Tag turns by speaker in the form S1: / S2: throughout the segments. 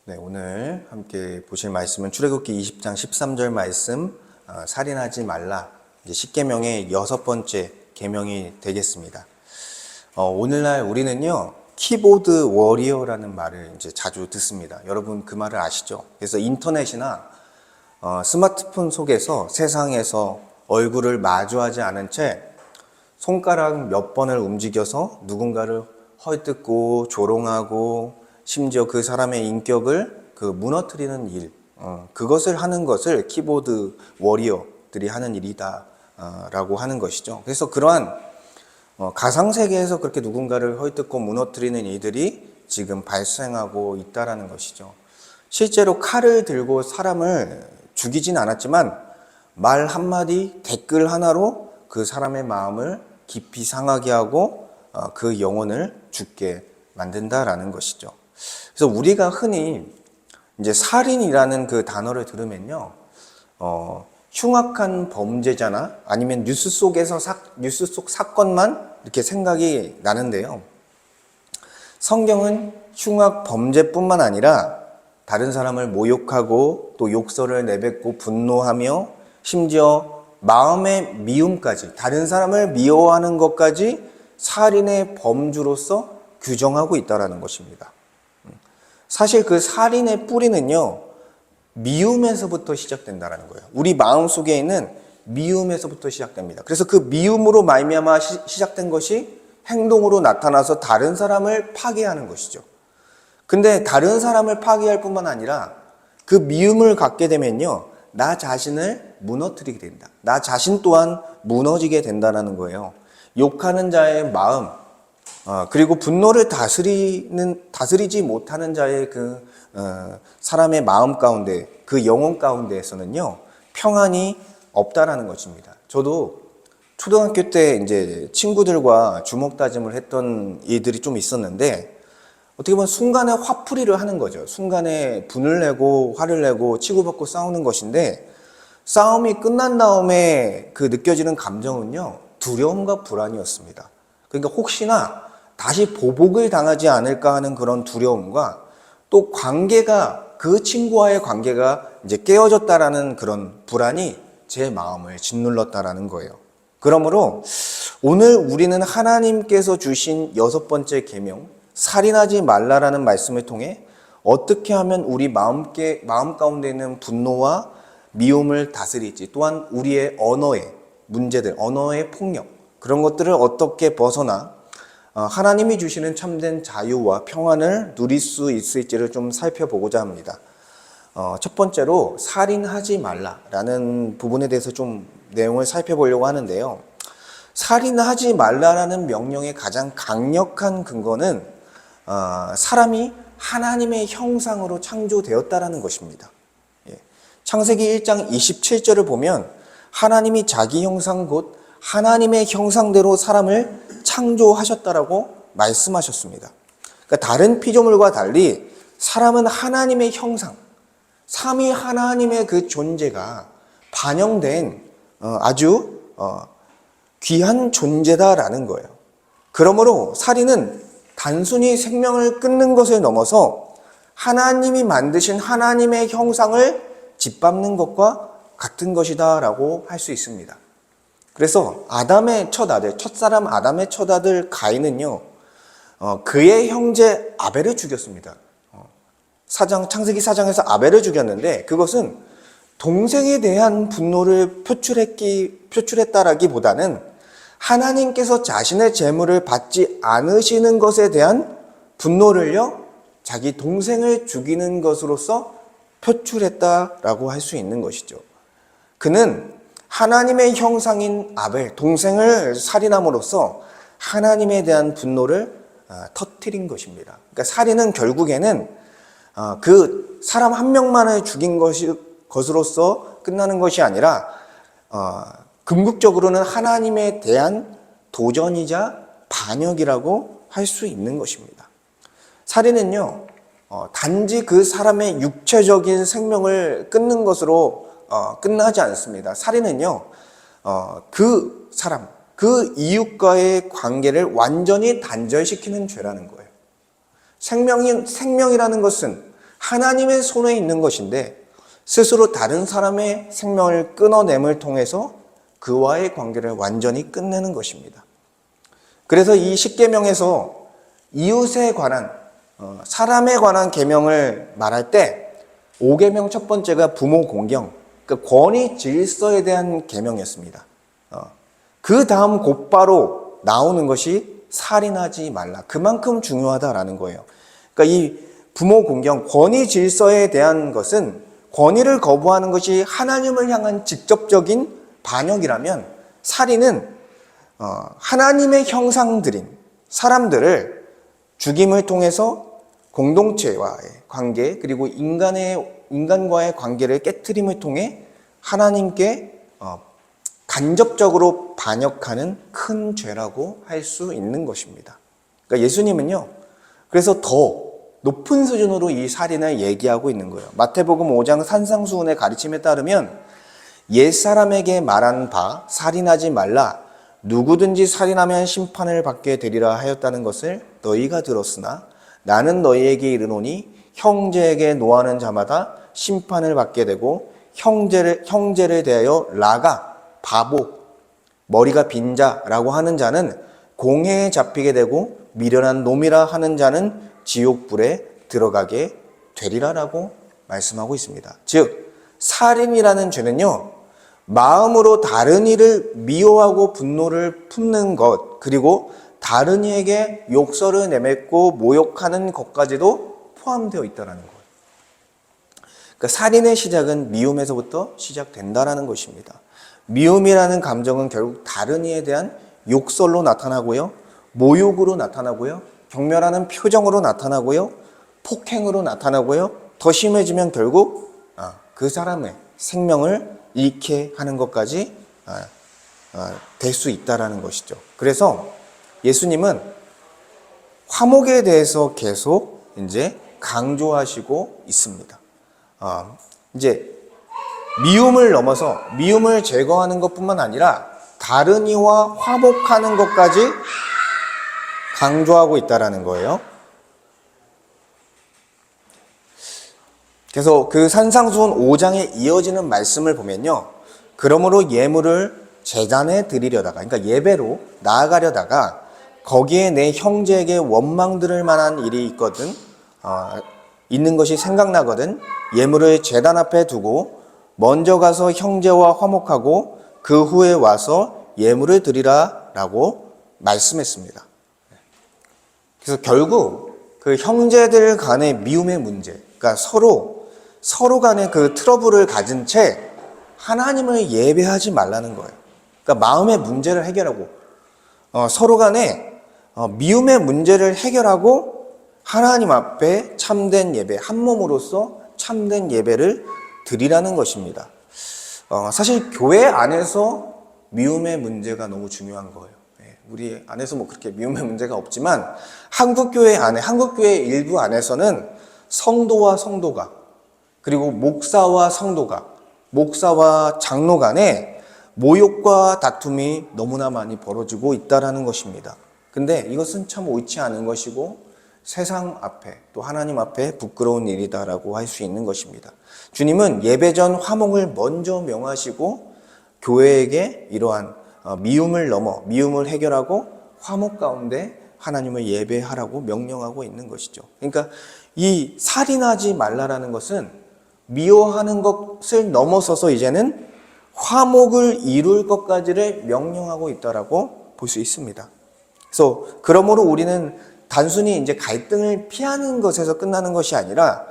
S1: 네, 오늘 함께 보실 말씀은 출애굽기 20장 13절 말씀, 살인하지 말라. 이제 10계명의 6번째 계명이 되겠습니다. 오늘날 우리는요, 키보드 워리어라는 말을 이제 자주 듣습니다. 여러분 그 말을 아시죠? 그래서 인터넷이나 스마트폰 속에서 세상에서 얼굴을 마주하지 않은 채 손가락 몇 번을 움직여서 누군가를 헐뜯고 조롱하고 심지어 그 사람의 인격을 무너뜨리는 일, 그것을 하는 것을 키보드 워리어들이 하는 일이다 라고 하는 것이죠. 그래서 그러한 가상세계에서 그렇게 누군가를 헐뜯고 무너뜨리는 일들이 지금 발생하고 있다라는 것이죠. 실제로 칼을 들고 사람을 죽이진 않았지만 말 한마디, 댓글 하나로 그 사람의 마음을 깊이 상하게 하고 그 영혼을 죽게 만든다라는 것이죠. 그래서 우리가 흔히 이제 살인이라는 그 단어를 들으면요, 흉악한 범죄자나 아니면 뉴스 속 사건만 이렇게 생각이 나는데요. 성경은 흉악 범죄뿐만 아니라 다른 사람을 모욕하고 또 욕설을 내뱉고 분노하며 심지어 마음의 미움까지, 다른 사람을 미워하는 것까지 살인의 범주로서 규정하고 있다는 것입니다. 사실 그 살인의 뿌리는요, 미움에서부터 시작된다는 거예요. 우리 마음속에 있는 미움에서부터 시작됩니다. 그래서 그 미움으로 말미암아 시작된 것이 행동으로 나타나서 다른 사람을 파괴하는 것이죠. 근데 다른 사람을 파괴할 뿐만 아니라 그 미움을 갖게 되면요, 나 자신을 무너뜨리게 된다. 나 자신 또한 무너지게 된다는 거예요. 욕하는 자의 마음, 그리고 분노를 다스리지 못하는 자의 사람의 마음 가운데, 그 영혼 가운데에서는요, 평안이 없다라는 것입니다. 저도 초등학교 때 이제 친구들과 주먹 다짐을 했던 일들이 좀 있었는데, 어떻게 보면 순간에 화풀이를 하는 거죠. 순간에 분을 내고 화를 내고 치고받고 싸우는 것인데, 싸움이 끝난 다음에 그 느껴지는 감정은요, 두려움과 불안이었습니다. 그러니까 혹시나 다시 보복을 당하지 않을까 하는 그런 두려움과 또 그 친구와의 관계가 이제 깨어졌다라는 그런 불안이 제 마음을 짓눌렀다라는 거예요. 그러므로 오늘 우리는 하나님께서 주신 6번째 계명, 살인하지 말라라는 말씀을 통해 어떻게 하면 우리 마음 가운데 있는 분노와 미움을 다스릴지, 또한 우리의 언어의 문제들, 언어의 폭력, 그런 것들을 어떻게 벗어나 하나님이 주시는 참된 자유와 평안을 누릴 수 있을지를 좀 살펴보고자 합니다. 첫 번째로 살인하지 말라라는 부분에 대해서 좀 내용을 살펴보려고 하는데요. 살인하지 말라라는 명령의 가장 강력한 근거는 사람이 하나님의 형상으로 창조되었다라는 것입니다. 창세기 1장 27절을 보면 하나님이 자기 형상 곧 하나님의 형상대로 사람을 창조하셨다라고 말씀하셨습니다. 그러니까 다른 피조물과 달리 사람은 하나님의 형상, 삼위 하나님의 그 존재가 반영된 아주 귀한 존재다라는 거예요. 그러므로 살인은 단순히 생명을 끊는 것을 넘어서 하나님이 만드신 하나님의 형상을 짓밟는 것과 같은 것이다라고 할 수 있습니다. 그래서 아담의 첫사람 아담의 첫아들 가인은요, 그의 형제 아벨을 죽였습니다. 창세기 4장에서 아벨을 죽였는데, 그것은 동생에 대한 분노를 표출했다라기보다는 하나님께서 자신의 재물을 받지 않으시는 것에 대한 분노를요, 자기 동생을 죽이는 것으로서 표출했다라고 할 수 있는 것이죠. 그는 하나님의 형상인 아벨, 동생을 살인함으로써 하나님에 대한 분노를 터뜨린 것입니다. 그러니까 살인은 결국에는 그 사람 한 명만을 죽인 것으로서 끝나는 것이 아니라 궁극적으로는 하나님에 대한 도전이자 반역이라고 할 수 있는 것입니다. 살인은요, 단지 그 사람의 육체적인 생명을 끊는 것으로 끝나지 않습니다. 살인은요, 그 사람, 그 이웃과의 관계를 완전히 단절시키는 죄라는 거예요. 생명이라는 것은 하나님의 손에 있는 것인데 스스로 다른 사람의 생명을 끊어냄을 통해서 그와의 관계를 완전히 끝내는 것입니다. 그래서 이 십계명에서 이웃에 관한 사람에 관한 계명을 말할 때 5계명 첫 번째가 부모 공경, 그 권위 질서에 대한 계명이었습니다. 그 다음 곧바로 나오는 것이 살인하지 말라. 그만큼 중요하다라는 거예요. 그러니까 이 부모 공경, 권위 질서에 대한 것은 권위를 거부하는 것이 하나님을 향한 직접적인 반역이라면 살인은 하나님의 형상들인 사람들을 죽임을 통해서 공동체와의 관계 그리고 인간과의 관계를 깨트림을 통해 하나님께 간접적으로 반역하는 큰 죄라고 할 수 있는 것입니다. 그러니까 예수님은요, 그래서 더 높은 수준으로 이 살인을 얘기하고 있는 거예요. 마태복음 5장 산상수훈의 가르침에 따르면 옛사람에게 말한 바 살인하지 말라, 누구든지 살인하면 심판을 받게 되리라 하였다는 것을 너희가 들었으나 나는 너희에게 이르노니 형제에게 노하는 자마다 심판을 받게 되고 형제를 대하여 라가 바보, 머리가 빈 자라고 하는 자는 공회에 잡히게 되고 미련한 놈이라 하는 자는 지옥불에 들어가게 되리라라고 말씀하고 있습니다. 즉 살인이라는 죄는요, 마음으로 다른 이를 미워하고 분노를 품는 것, 그리고 다른 이에게 욕설을 내뱉고 모욕하는 것까지도 포함되어 있다는 거예요. 그러니까 살인의 시작은 미움에서부터 시작된다는 것입니다. 미움이라는 감정은 결국 다른 이에 대한 욕설로 나타나고요, 모욕으로 나타나고요, 경멸하는 표정으로 나타나고요, 폭행으로 나타나고요, 더 심해지면 결국 그 사람의 생명을 잃게 하는 것까지 될 수 있다는 것이죠. 그래서 예수님은 화목에 대해서 계속 이제 강조하시고 있습니다. 이제 미움을 넘어서 미움을 제거하는 것뿐만 아니라 다른 이와 화목하는 것까지 강조하고 있다라는 거예요. 그래서 그 산상수훈 5장에 이어지는 말씀을 보면요, 그러므로 예물을 제단에 드리려다가, 그러니까 예배로 나아가려다가 거기에 내 형제에게 원망 들을 만한 일이 있거든, 있는 것이 생각나거든 예물을 제단 앞에 두고 먼저 가서 형제와 화목하고 그 후에 와서 예물을 드리라 라고 말씀했습니다. 그래서 결국 그 형제들 간의 미움의 문제, 그러니까 서로 간의 그 트러블을 가진 채 하나님을 예배하지 말라는 거예요. 그러니까 마음의 문제를 해결하고 서로 간의 미움의 문제를 해결하고 하나님 앞에 참된 예배, 한 몸으로서 참된 예배를 드리라는 것입니다. 사실 교회 안에서 미움의 문제가 너무 중요한 거예요. 우리 안에서 뭐 그렇게 미움의 문제가 없지만 한국교회 안에, 한국교회 일부 안에서는 성도와 성도가, 그리고 목사와 성도가, 목사와 장로 간에 모욕과 다툼이 너무나 많이 벌어지고 있다는 것입니다. 근데 이것은 참 옳지 않은 것이고 세상 앞에 또 하나님 앞에 부끄러운 일이다라고 할 수 있는 것입니다. 주님은 예배 전 화목을 먼저 명하시고 교회에게 이러한 미움을 넘어 미움을 해결하고 화목 가운데 하나님을 예배하라고 명령하고 있는 것이죠. 그러니까 이 살인하지 말라라는 것은 미워하는 것을 넘어서서 이제는 화목을 이룰 것까지를 명령하고 있다라고 볼 수 있습니다. 그래서 그러므로 우리는 단순히 이제 갈등을 피하는 것에서 끝나는 것이 아니라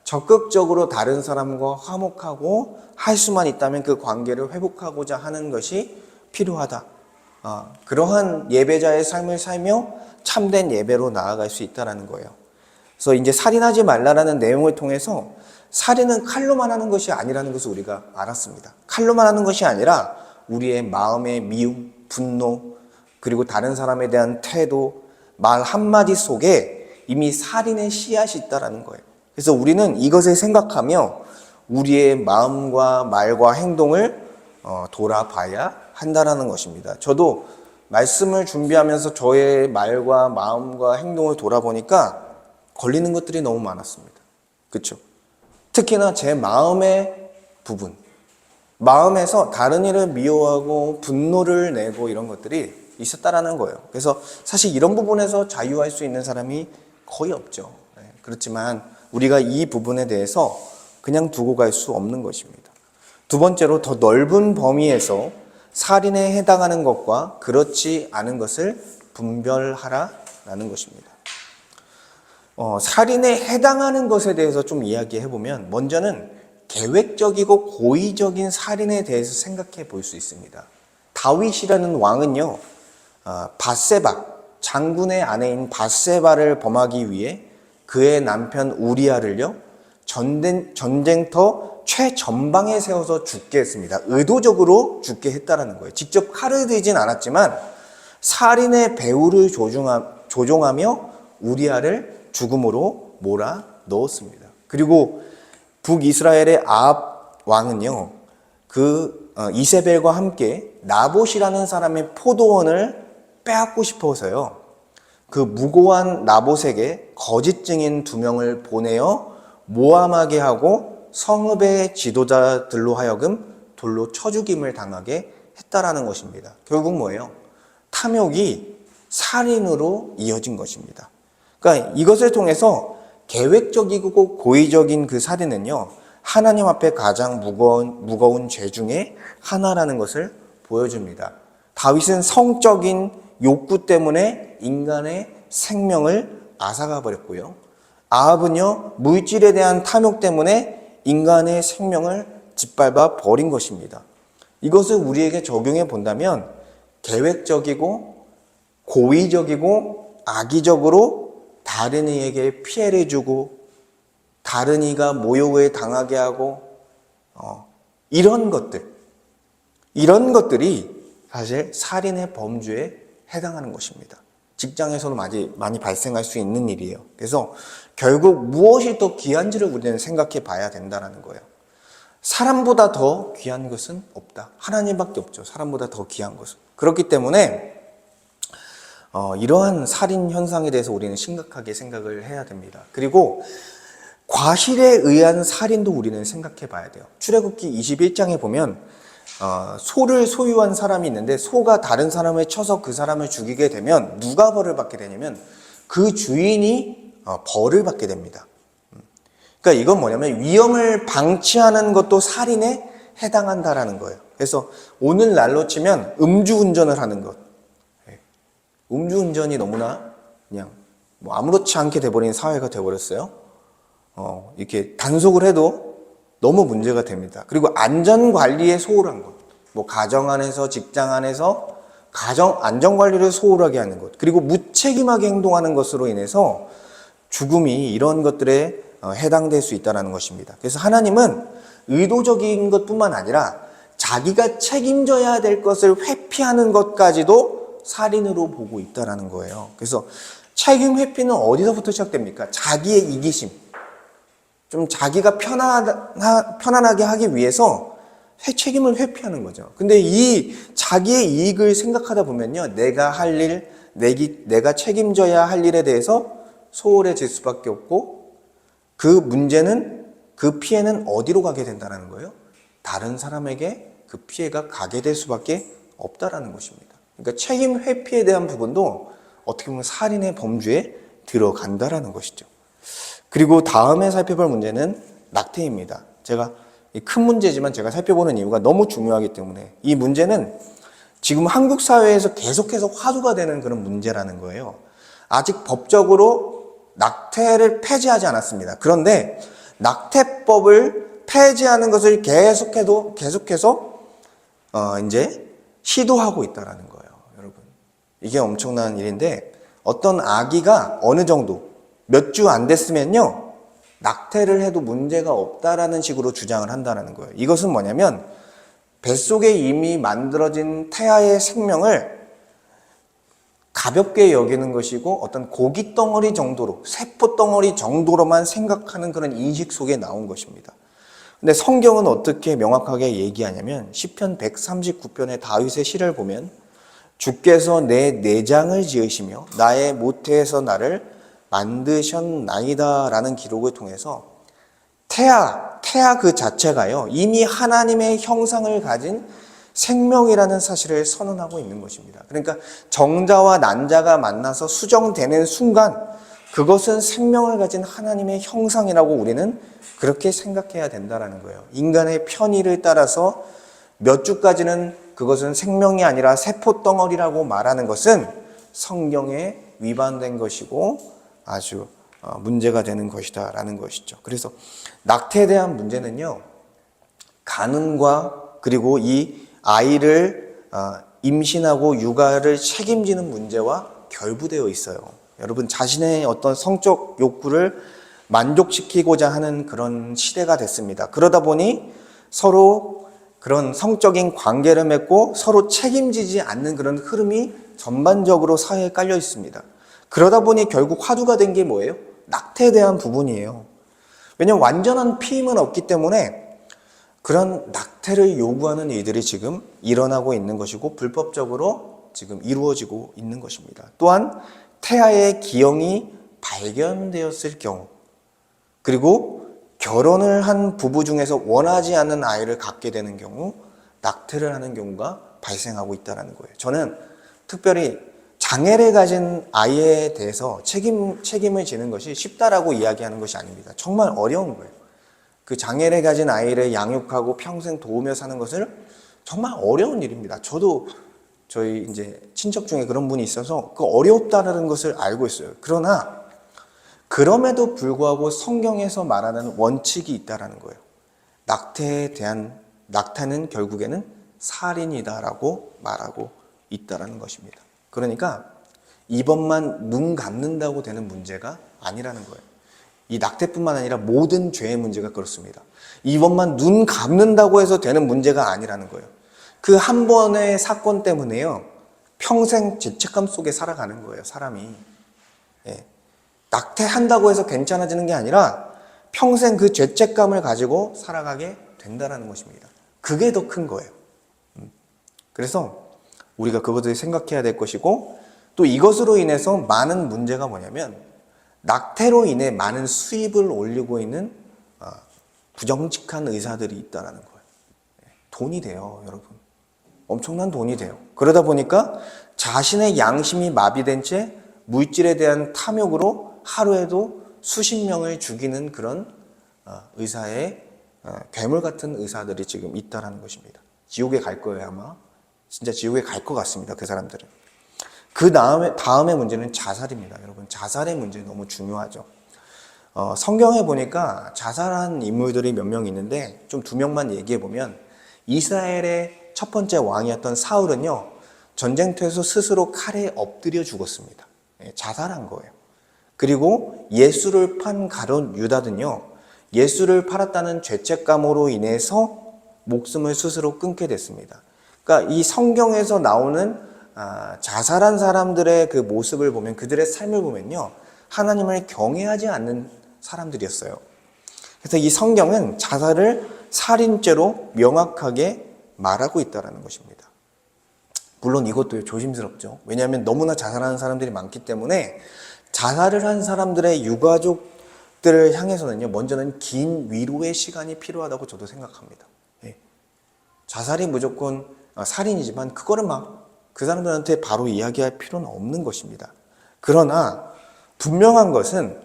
S1: 적극적으로 다른 사람과 화목하고 할 수만 있다면 그 관계를 회복하고자 하는 것이 필요하다. 그러한 예배자의 삶을 살며 참된 예배로 나아갈 수 있다는 거예요. 그래서 이제 살인하지 말라라는 내용을 통해서 살인은 칼로만 하는 것이 아니라는 것을 우리가 알았습니다. 칼로만 하는 것이 아니라 우리의 마음의 미움, 분노, 그리고 다른 사람에 대한 태도, 말 한마디 속에 이미 살인의 씨앗이 있다는 거예요. 그래서 우리는 이것을 생각하며 우리의 마음과 말과 행동을 돌아봐야 한다는 것입니다. 저도 말씀을 준비하면서 저의 말과 마음과 행동을 돌아보니까 걸리는 것들이 너무 많았습니다. 그렇죠? 특히나 제 마음의 부분, 마음에서 다른 이를 미워하고 분노를 내고 이런 것들이 있었다라는 거예요. 그래서 사실 이런 부분에서 자유할 수 있는 사람이 거의 없죠. 그렇지만 우리가 이 부분에 대해서 그냥 두고 갈 수 없는 것입니다. 두 번째로, 더 넓은 범위에서 살인에 해당하는 것과 그렇지 않은 것을 분별하라라는 것입니다. 살인에 해당하는 것에 대해서 좀 이야기해보면, 먼저는 계획적이고 고의적인 살인에 대해서 생각해 볼 수 있습니다. 다윗이라는 왕은요, 밧세바, 장군의 아내인 밧세바를 범하기 위해 그의 남편 우리아를요, 전쟁터 최전방에 세워서 죽게 했습니다. 의도적으로 죽게 했다라는 거예요. 직접 칼을 들진 않았지만 살인의 배후를 조종하며 우리아를 죽음으로 몰아 넣었습니다. 그리고 북이스라엘의 아합 왕은요, 이세벨과 함께 나봇이라는 사람의 포도원을 빼앗고 싶어서요, 그 무고한 나봇에게 거짓 증인 2명을 보내어 모함하게 하고 성읍의 지도자들로 하여금 돌로 쳐 죽임을 당하게 했다라는 것입니다. 결국 뭐예요? 탐욕이 살인으로 이어진 것입니다. 그러니까 이것을 통해서 계획적이고 고의적인 그 살인은요, 하나님 앞에 가장 무거운 죄 중에 하나라는 것을 보여줍니다. 다윗은 성적인 욕구 때문에 인간의 생명을 앗아가 버렸고요. 아합은요, 물질에 대한 탐욕 때문에 인간의 생명을 짓밟아 버린 것입니다. 이것을 우리에게 적용해 본다면 계획적이고 고의적이고 악의적으로 다른 이에게 피해를 주고 다른 이가 모욕을 당하게 하고 이런 것들이 사실 살인의 범주에 해당하는 것입니다. 직장에서도 많이 발생할 수 있는 일이에요. 그래서 결국 무엇이 더 귀한지를 우리는 생각해 봐야 된다는 거예요. 사람보다 더 귀한 것은 없다. 하나님밖에 없죠. 사람보다 더 귀한 것은. 그렇기 때문에 이러한 살인 현상에 대해서 우리는 심각하게 생각을 해야 됩니다. 그리고 과실에 의한 살인도 우리는 생각해 봐야 돼요. 출애굽기 21장에 보면 소를 소유한 사람이 있는데 소가 다른 사람을 쳐서 그 사람을 죽이게 되면 누가 벌을 받게 되냐면 그 주인이 벌을 받게 됩니다. 그러니까 이건 뭐냐면 위험을 방치하는 것도 살인에 해당한다라는 거예요. 그래서 오늘날로 치면 음주운전을 하는 것, 음주운전이 너무나 그냥 아무렇지 않게 돼버린 사회가 돼버렸어요. 이렇게 단속을 해도 너무 문제가 됩니다. 그리고 안전관리에 소홀한 것, 가정 안에서 직장 안에서 안전관리를 소홀하게 하는 것, 그리고 무책임하게 행동하는 것으로 인해서 죽음이 이런 것들에 해당될 수 있다는 것입니다. 그래서 하나님은 의도적인 것뿐만 아니라 자기가 책임져야 될 것을 회피하는 것까지도 살인으로 보고 있다는 거예요. 그래서 책임 회피는 어디서부터 시작됩니까? 자기의 이기심, 좀 자기가 편안하게 하기 위해서 책임을 회피하는 거죠. 근데 이 자기의 이익을 생각하다 보면요, 내가 할 일, 내가 책임져야 할 일에 대해서 소홀해질 수밖에 없고, 그 문제는, 그 피해는 어디로 가게 된다는 거예요? 다른 사람에게 그 피해가 가게 될 수밖에 없다라는 것입니다. 그러니까 책임 회피에 대한 부분도 어떻게 보면 살인의 범주에 들어간다라는 것이죠. 그리고 다음에 살펴볼 문제는 낙태입니다. 제가 큰 문제지만 제가 살펴보는 이유가 너무 중요하기 때문에 이 문제는 지금 한국 사회에서 계속해서 화두가 되는 그런 문제라는 거예요. 아직 법적으로 낙태를 폐지하지 않았습니다. 그런데 낙태법을 폐지하는 것을 계속해서 이제 시도하고 있다라는 거예요, 여러분. 이게 엄청난 일인데 어떤 아기가 어느 정도 몇 주 안 됐으면요, 낙태를 해도 문제가 없다라는 식으로 주장을 한다는 거예요. 이것은 뭐냐면 뱃속에 이미 만들어진 태아의 생명을 가볍게 여기는 것이고 어떤 고기 덩어리 정도로, 세포 덩어리 정도로만 생각하는 그런 인식 속에 나온 것입니다. 근데 성경은 어떻게 명확하게 얘기하냐면 시편 139편의 다윗의 시를 보면 주께서 내 내장을 지으시며 나의 모태에서 나를 만드셨나이다 라는 기록을 통해서 태아, 태아 그 자체가요, 이미 하나님의 형상을 가진 생명이라는 사실을 선언하고 있는 것입니다. 그러니까 정자와 난자가 만나서 수정되는 순간 그것은 생명을 가진 하나님의 형상이라고 우리는 그렇게 생각해야 된다는 거예요. 인간의 편의를 따라서 몇 주까지는 그것은 생명이 아니라 세포덩어리라고 말하는 것은 성경에 위반된 것이고 아주 문제가 되는 것이다 라는 것이죠. 그래서 낙태에 대한 문제는요, 가늠과 그리고 이 아이를 임신하고 육아를 책임지는 문제와 결부되어 있어요. 여러분, 자신의 어떤 성적 욕구를 만족시키고자 하는 그런 시대가 됐습니다. 그러다 보니 서로 그런 성적인 관계를 맺고 서로 책임지지 않는 그런 흐름이 전반적으로 사회에 깔려 있습니다. 그러다 보니 결국 화두가 된 게 뭐예요? 낙태에 대한 부분이에요. 왜냐하면 완전한 피임은 없기 때문에 그런 낙태를 요구하는 일들이 지금 일어나고 있는 것이고 불법적으로 지금 이루어지고 있는 것입니다. 또한 태아의 기형이 발견되었을 경우, 그리고 결혼을 한 부부 중에서 원하지 않는 아이를 갖게 되는 경우 낙태를 하는 경우가 발생하고 있다는 거예요. 저는 특별히 장애를 가진 아이에 대해서 책임을 지는 것이 쉽다라고 이야기하는 것이 아닙니다. 정말 어려운 거예요. 그 장애를 가진 아이를 양육하고 평생 도우며 사는 것을 정말 어려운 일입니다. 저도 저희 이제 친척 중에 그런 분이 있어서 그 어렵다는 것을 알고 있어요. 그러나 그럼에도 불구하고 성경에서 말하는 원칙이 있다라는 거예요. 낙태는 결국에는 살인이다라고 말하고 있다라는 것입니다. 그러니까 이것만 눈 감는다고 되는 문제가 아니라는 거예요. 이 낙태뿐만 아니라 모든 죄의 문제가 그렇습니다. 이것만 눈 감는다고 해서 되는 문제가 아니라는 거예요. 그 한 번의 사건 때문에요, 평생 죄책감 속에 살아가는 거예요, 사람이. 예. 낙태한다고 해서 괜찮아지는 게 아니라 평생 그 죄책감을 가지고 살아가게 된다는 것입니다. 그게 더 큰 거예요. 그래서 우리가 그것을 생각해야 될 것이고, 또 이것으로 인해서 많은 문제가 뭐냐면 낙태로 인해 많은 수입을 올리고 있는 부정직한 의사들이 있다는 거예요. 돈이 돼요, 여러분. 엄청난 돈이 돼요. 그러다 보니까 자신의 양심이 마비된 채 물질에 대한 탐욕으로 하루에도 수십 명을 죽이는 그런 의사의 괴물 같은 의사들이 지금 있다는 것입니다. 지옥에 갈 거예요, 아마. 진짜 지옥에 갈 것 같습니다, 그 사람들은. 그 다음에 문제는 자살입니다, 여러분. 자살의 문제 너무 중요하죠. 성경에 보니까 자살한 인물들이 몇 명 있는데 좀 두 명만 얘기해 보면, 이스라엘의 첫 번째 왕이었던 사울은요, 전쟁터에서 스스로 칼에 엎드려 죽었습니다. 자살한 거예요. 그리고 예수를 판 가룟 유다는요, 예수를 팔았다는 죄책감으로 인해서 목숨을 스스로 끊게 됐습니다. 그러니까 이 성경에서 나오는 자살한 사람들의 그 모습을 보면, 그들의 삶을 보면요, 하나님을 경외하지 않는 사람들이었어요. 그래서 이 성경은 자살을 살인죄로 명확하게 말하고 있다는 것입니다. 물론 이것도 조심스럽죠. 왜냐하면 너무나 자살하는 사람들이 많기 때문에 자살을 한 사람들의 유가족들을 향해서는요, 먼저는 긴 위로의 시간이 필요하다고 저도 생각합니다. 자살이 무조건 살인이지만 그거를 막 그 사람들한테 바로 이야기할 필요는 없는 것입니다. 그러나 분명한 것은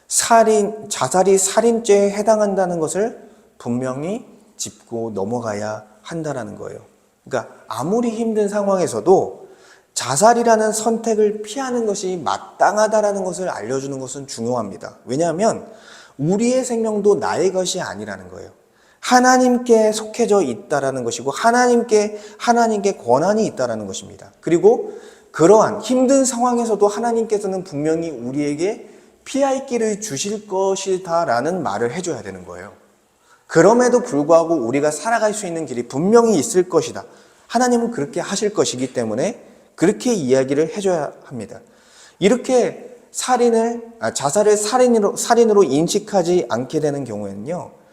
S1: 자살이 살인죄에 해당한다는 것을 분명히 짚고 넘어가야 한다는 거예요. 그러니까 아무리 힘든 상황에서도 자살이라는 선택을 피하는 것이 마땅하다라는 것을 알려주는 것은 중요합니다. 왜냐하면 우리의 생명도 나의 것이 아니라는 거예요. 하나님께 속해져 있다라는 것이고 하나님께 권한이 있다라는 것입니다. 그리고 그러한 힘든 상황에서도 하나님께서는 분명히 우리에게 피할 길을 주실 것이다라는 말을 해줘야 되는 거예요. 그럼에도 불구하고 우리가 살아갈 수 있는 길이 분명히 있을 것이다. 하나님은 그렇게 하실 것이기 때문에 그렇게 이야기를 해줘야 합니다. 이렇게 자살을 살인으로 인식하지 않게 되는 경우에는요,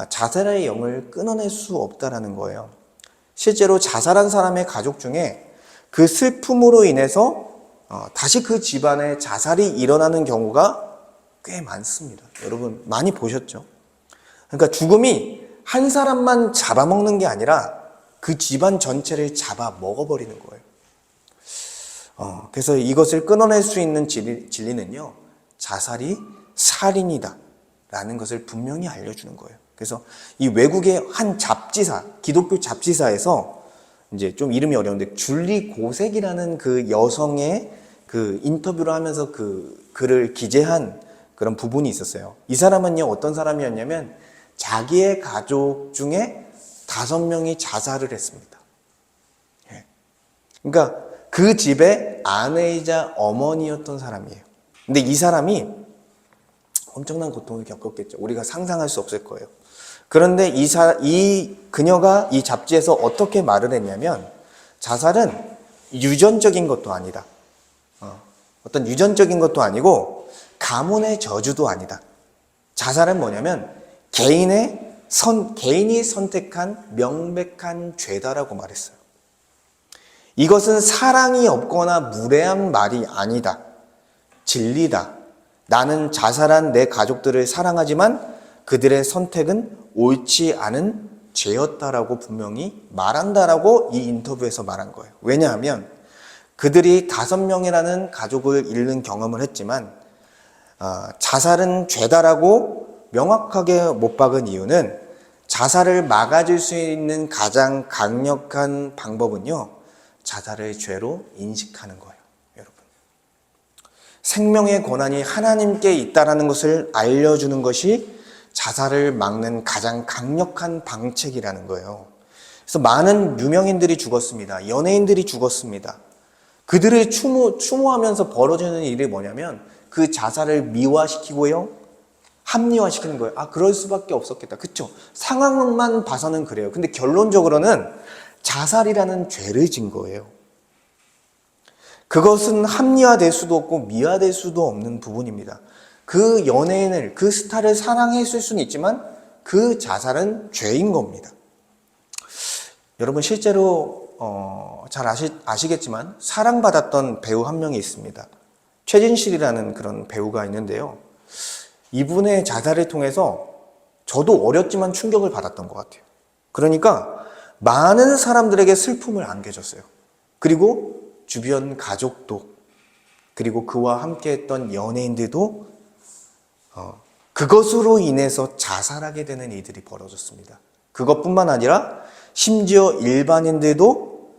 S1: 자살의 영을 끊어낼 수 없다라는 거예요. 실제로 자살한 사람의 가족 중에 그 슬픔으로 인해서 다시 그 집안에 자살이 일어나는 경우가 꽤 많습니다. 여러분 많이 보셨죠? 그러니까 죽음이 한 사람만 잡아먹는 게 아니라 그 집안 전체를 잡아먹어버리는 거예요. 그래서 이것을 끊어낼 수 있는 진리는요, 자살이 살인이다 라는 것을 분명히 알려주는 거예요. 그래서 이 외국의 한 잡지사, 기독교 잡지사에서 이제 좀 이름이 어려운데 줄리 고색이라는 그 여성의 그 인터뷰를 하면서 그 글을 기재한 그런 부분이 있었어요. 이 사람은요, 어떤 사람이었냐면 자기의 가족 중에 5명이 자살을 했습니다. 그러니까 그 집의 아내이자 어머니였던 사람이에요. 근데 이 사람이 엄청난 고통을 겪었겠죠. 우리가 상상할 수 없을 거예요. 그런데 이 그녀가 이 잡지에서 어떻게 말을 했냐면, 자살은 유전적인 것도 아니다. 어떤 유전적인 것도 아니고 가문의 저주도 아니다. 자살은 뭐냐면 개인이 선택한 명백한 죄다라고 말했어요. 이것은 사랑이 없거나 무례한 말이 아니다. 진리다. 나는 자살한 내 가족들을 사랑하지만 그들의 선택은 옳지 않은 죄였다라고 분명히 말한다라고 이 인터뷰에서 말한 거예요. 왜냐하면 그들이 5명이라는 가족을 잃는 경험을 했지만 자살은 죄다라고 명확하게 못 박은 이유는, 자살을 막아줄 수 있는 가장 강력한 방법은요, 자살을 죄로 인식하는 거예요. 여러분, 생명의 권한이 하나님께 있다라는 것을 알려주는 것이 자살을 막는 가장 강력한 방책이라는 거예요. 그래서 많은 유명인들이 죽었습니다. 연예인들이 죽었습니다. 그들을 추모하면서 벌어지는 일이 뭐냐면 그 자살을 미화시키고요, 합리화시키는 거예요. 그럴 수밖에 없었겠다. 그쵸? 상황만 봐서는 그래요. 근데 결론적으로는 자살이라는 죄를 진 거예요. 그것은 합리화될 수도 없고 미화될 수도 없는 부분입니다. 그 연예인을, 그 스타를 사랑했을 수는 있지만 그 자살은 죄인 겁니다. 여러분, 실제로 잘 아시겠지만 사랑받았던 배우 한 명이 있습니다. 최진실이라는 그런 배우가 있는데요. 이분의 자살을 통해서 저도 어렸지만 충격을 받았던 것 같아요. 그러니까 많은 사람들에게 슬픔을 안겨줬어요. 그리고 주변 가족도, 그리고 그와 함께했던 연예인들도 그것으로 인해서 자살하게 되는 일들이 벌어졌습니다. 그것뿐만 아니라 심지어 일반인들도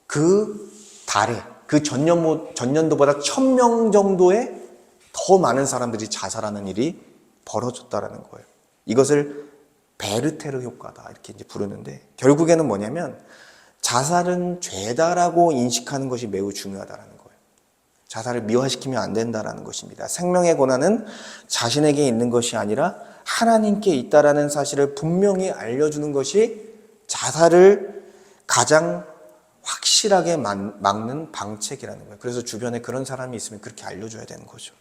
S1: 그 달에, 그 전년도보다 1000명 정도의 더 많은 사람들이 자살하는 일이 벌어졌다라는 거예요. 이것을 베르테르 효과다 이렇게 이제 부르는데, 결국에는 뭐냐면 자살은 죄다라고 인식하는 것이 매우 중요하다라는 거예요. 자살을 미화시키면 안 된다라는 것입니다. 생명의 권한은 자신에게 있는 것이 아니라 하나님께 있다라는 사실을 분명히 알려주는 것이 자살을 가장 확실하게 막는 방책이라는 거예요. 그래서 주변에 그런 사람이 있으면 그렇게 알려줘야 되는 거죠.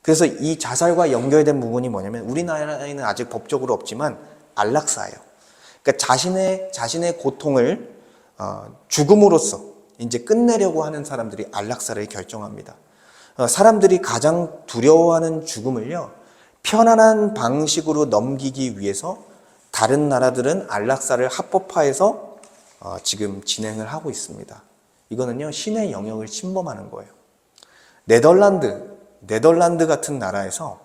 S1: 그래서 이 자살과 연결된 부분이 뭐냐면, 우리나라에는 아직 법적으로 없지만 안락사예요. 그러니까 자신의 고통을 죽음으로써 이제 끝내려고 하는 사람들이 안락사를 결정합니다. 사람들이 가장 두려워하는 죽음을요, 편안한 방식으로 넘기기 위해서 다른 나라들은 안락사를 합법화해서 지금 진행을 하고 있습니다. 이거는요, 신의 영역을 침범하는 거예요. 네덜란드 같은 나라에서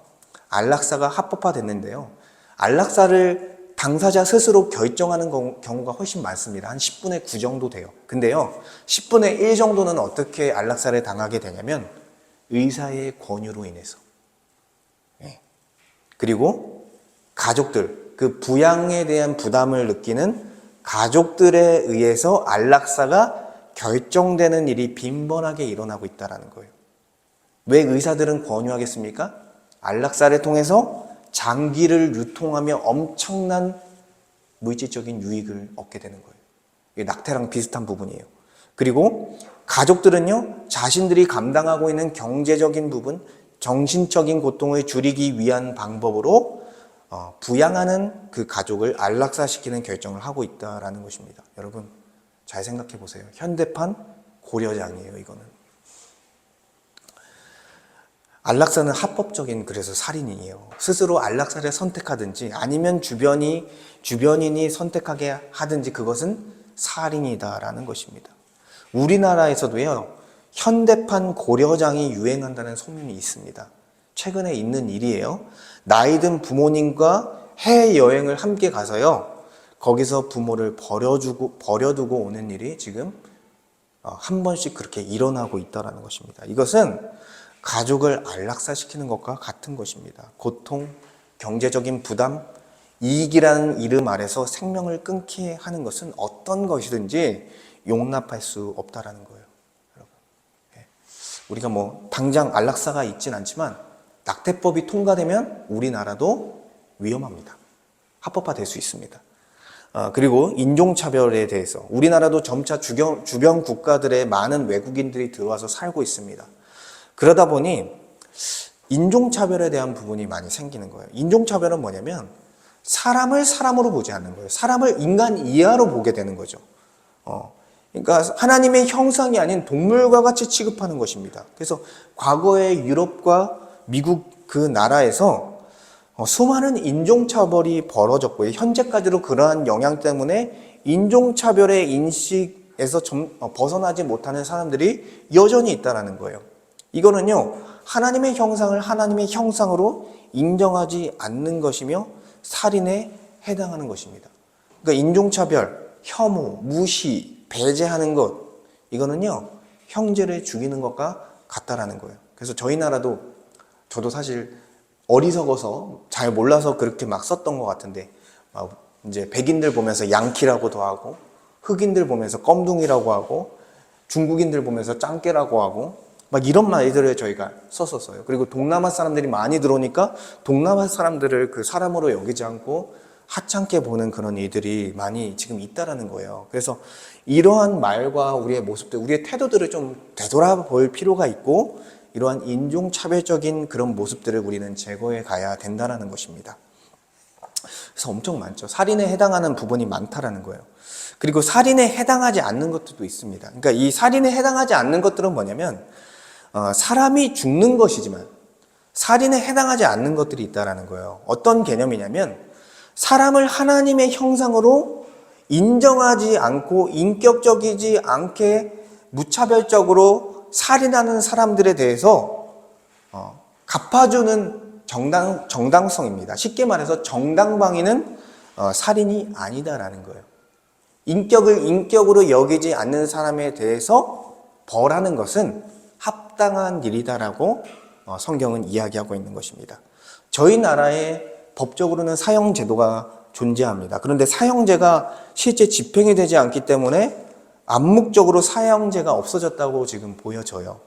S1: 안락사가 합법화됐는데요. 안락사를 당사자 스스로 결정하는 경우가 훨씬 많습니다. 한 10분의 9 정도 돼요. 근데요, 10분의 1 정도는 어떻게 안락사를 당하게 되냐면 의사의 권유로 인해서. 그리고 가족들, 그 부양에 대한 부담을 느끼는 가족들에 의해서 안락사가 결정되는 일이 빈번하게 일어나고 있다는 거예요. 왜 의사들은 권유하겠습니까? 안락사를 통해서 장기를 유통하며 엄청난 물질적인 유익을 얻게 되는 거예요. 이게 낙태랑 비슷한 부분이에요. 그리고 가족들은요, 자신들이 감당하고 있는 경제적인 부분, 정신적인 고통을 줄이기 위한 방법으로 부양하는 그 가족을 안락사시키는 결정을 하고 있다는 것입니다. 여러분, 잘 생각해 보세요. 현대판 고려장이에요, 이거는. 안락사는 합법적인 그래서 살인이에요. 스스로 안락사를 선택하든지 아니면 주변인이 선택하게 하든지 그것은 살인이다라는 것입니다. 우리나라에서도요, 현대판 고려장이 유행한다는 소문이 있습니다. 최근에 있는 일이에요. 나이 든 부모님과 해외여행을 함께 가서요, 거기서 부모를 버려두고 오는 일이 지금 한 번씩 그렇게 일어나고 있다는 것입니다. 이것은 가족을 안락사시키는 것과 같은 것입니다. 고통, 경제적인 부담, 이익이라는 이름 아래서 생명을 끊게 하는 것은 어떤 것이든지 용납할 수 없다라는 거예요. 여러분. 우리가 뭐 당장 안락사가 있진 않지만 낙태법이 통과되면 우리나라도 위험합니다. 합법화될 수 있습니다. 그리고 인종차별에 대해서 우리나라도 점차 주변 국가들의 많은 외국인들이 들어와서 살고 있습니다. 그러다 보니 인종차별에 대한 부분이 많이 생기는 거예요. 인종차별은 뭐냐면 사람을 사람으로 보지 않는 거예요. 사람을 인간 이하로 보게 되는 거죠. 그러니까 하나님의 형상이 아닌 동물과 같이 취급하는 것입니다. 그래서 과거의 유럽과 미국 그 나라에서 수많은 인종차별이 벌어졌고요. 현재까지도 그러한 영향 때문에 인종차별의 인식에서 벗어나지 못하는 사람들이 여전히 있다는 거예요. 이거는요, 하나님의 형상을 하나님의 형상으로 인정하지 않는 것이며 살인에 해당하는 것입니다. 그러니까 인종차별, 혐오, 무시, 배제하는 것, 이거는요, 형제를 죽이는 것과 같다라는 거예요. 그래서 저희 나라도 저도 사실 어리석어서 잘 몰라서 그렇게 막 썼던 것 같은데, 이제 백인들 보면서 양키라고도 하고, 흑인들 보면서 껌둥이라고 하고, 중국인들 보면서 짱깨라고 하고, 막 이런 말들을 저희가 썼었어요. 그리고 동남아 사람들이 많이 들어오니까 동남아 사람들을 그 사람으로 여기지 않고 하찮게 보는 그런 일들이 많이 지금 있다라는 거예요. 그래서 이러한 말과 우리의 모습들, 우리의 태도들을 좀 되돌아볼 필요가 있고, 이러한 인종차별적인 그런 모습들을 우리는 제거해 가야 된다는 것입니다. 그래서 엄청 많죠. 살인에 해당하는 부분이 많다라는 거예요. 그리고 살인에 해당하지 않는 것들도 있습니다. 그러니까 이 살인에 해당하지 않는 것들은 뭐냐면 사람이 죽는 것이지만 살인에 해당하지 않는 것들이 있다라는 거예요. 어떤 개념이냐면 사람을 하나님의 형상으로 인정하지 않고 인격적이지 않게 무차별적으로 살인하는 사람들에 대해서 갚아주는 정당성입니다. 쉽게 말해서 정당방위는 살인이 아니다라는 거예요. 인격을 인격으로 여기지 않는 사람에 대해서 벌하는 것은 합당한 일이다라고 성경은 이야기하고 있는 것입니다. 저희 나라에 법적으로는 사형제도가 존재합니다. 그런데 사형제가 실제 집행이 되지 않기 때문에 암묵적으로 사형제가 없어졌다고 지금 보여져요.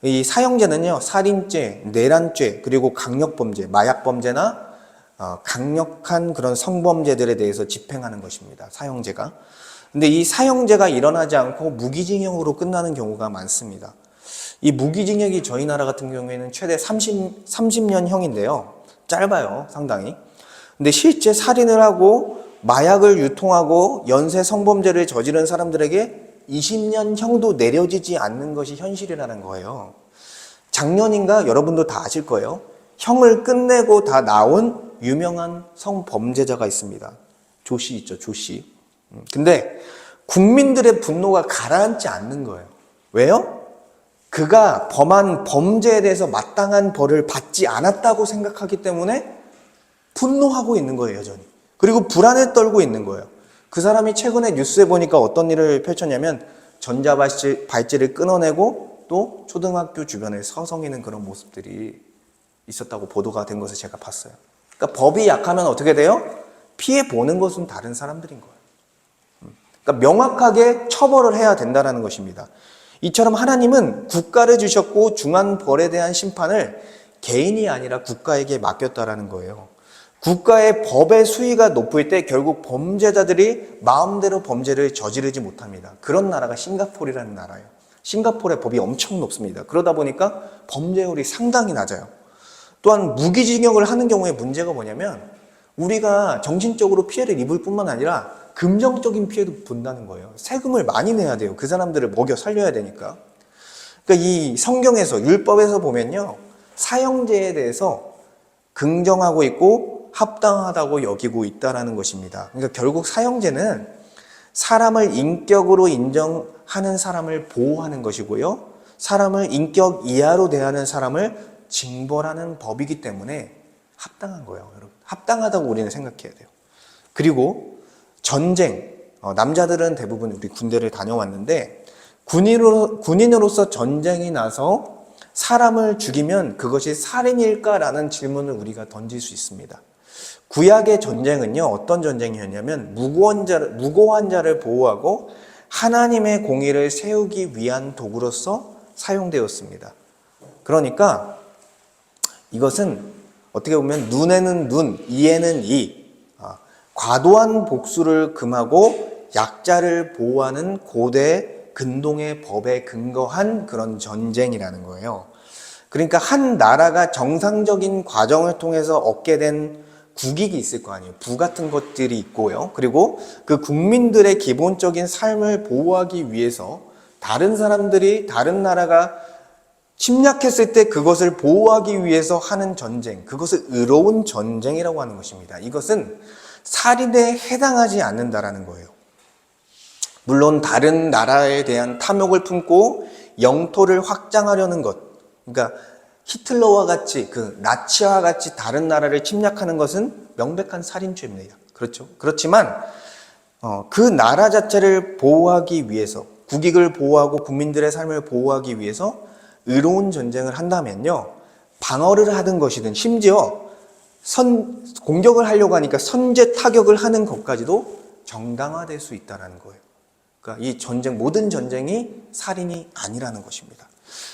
S1: 이 사형제는요, 살인죄, 내란죄, 그리고 강력범죄, 마약범죄나 강력한 그런 성범죄들에 대해서 집행하는 것입니다. 사형제가. 근데 이 사형제가 일어나지 않고 무기징역으로 끝나는 경우가 많습니다. 이 무기징역이 저희 나라 같은 경우에는 최대 30년형인데요. 짧아요, 상당히. 근데 실제 살인을 하고 마약을 유통하고 연쇄 성범죄를 저지른 사람들에게 20년형도 내려지지 않는 것이 현실이라는 거예요. 작년인가 여러분도 다 아실 거예요. 형을 끝내고 다 나온 유명한 성범죄자가 있습니다. 조씨 있죠, 조씨. 근데 국민들의 분노가 가라앉지 않는 거예요. 왜요? 그가 범한 범죄에 대해서 마땅한 벌을 받지 않았다고 생각하기 때문에 분노하고 있는 거예요, 여전히. 그리고 불안에 떨고 있는 거예요. 그 사람이 최근에 뉴스에 보니까 어떤 일을 펼쳤냐면 전자발찌를 끊어내고 또 초등학교 주변에 서성이는 그런 모습들이 있었다고 보도가 된 것을 제가 봤어요. 그러니까 법이 약하면 어떻게 돼요? 피해 보는 것은 다른 사람들인 거예요. 그러니까 명확하게 처벌을 해야 된다는 것입니다. 이처럼 하나님은 국가를 주셨고 중한 벌에 대한 심판을 개인이 아니라 국가에게 맡겼다라는 거예요. 국가의 법의 수위가 높을 때 결국 범죄자들이 마음대로 범죄를 저지르지 못합니다. 그런 나라가 싱가포르라는 나라예요. 싱가포르의 법이 엄청 높습니다. 그러다 보니까 범죄율이 상당히 낮아요. 또한 무기징역을 하는 경우에 문제가 뭐냐면 우리가 정신적으로 피해를 입을 뿐만 아니라 금전적인 피해도 본다는 거예요. 세금을 많이 내야 돼요. 그 사람들을 먹여 살려야 되니까. 그러니까 이 성경에서 율법에서 보면요, 사형제에 대해서 긍정하고 있고 합당하다고 여기고 있다라는 것입니다. 그러니까 결국 사형제는 사람을 인격으로 인정하는 사람을 보호하는 것이고요. 사람을 인격 이하로 대하는 사람을 징벌하는 법이기 때문에 합당한 거예요, 여러분. 합당하다고 우리는 생각해야 돼요. 그리고 전쟁, 남자들은 대부분 우리 군대를 다녀왔는데 군인으로서 전쟁이 나서 사람을 죽이면 그것이 살인일까라는 질문을 우리가 던질 수 있습니다. 구약의 전쟁은요, 어떤 전쟁이었냐면 무고한 자를 보호하고 하나님의 공의를 세우기 위한 도구로서 사용되었습니다. 그러니까 이것은 어떻게 보면 눈에는 눈, 이에는 이, 과도한 복수를 금하고 약자를 보호하는 고대 근동의 법에 근거한 그런 전쟁이라는 거예요. 그러니까 한 나라가 정상적인 과정을 통해서 얻게 된 국익이 있을 거 아니에요. 부 같은 것들이 있고요. 그리고 그 국민들의 기본적인 삶을 보호하기 위해서 다른 사람들이, 다른 나라가 침략했을 때 그것을 보호하기 위해서 하는 전쟁, 그것을 의로운 전쟁이라고 하는 것입니다. 이것은 살인에 해당하지 않는다라는 거예요. 물론 다른 나라에 대한 탐욕을 품고 영토를 확장하려는 것, 그러니까 히틀러와 같이, 나치와 같이 다른 나라를 침략하는 것은 명백한 살인죄입니다. 그렇죠. 그렇지만 그 나라 자체를 보호하기 위해서, 국익을 보호하고 국민들의 삶을 보호하기 위해서 의로운 전쟁을 한다면요, 방어를 하든 것이든, 심지어 공격을 하려고 하니까 선제 타격을 하는 것까지도 정당화될 수 있다는 거예요. 그러니까 이 전쟁, 모든 전쟁이 살인이 아니라는 것입니다.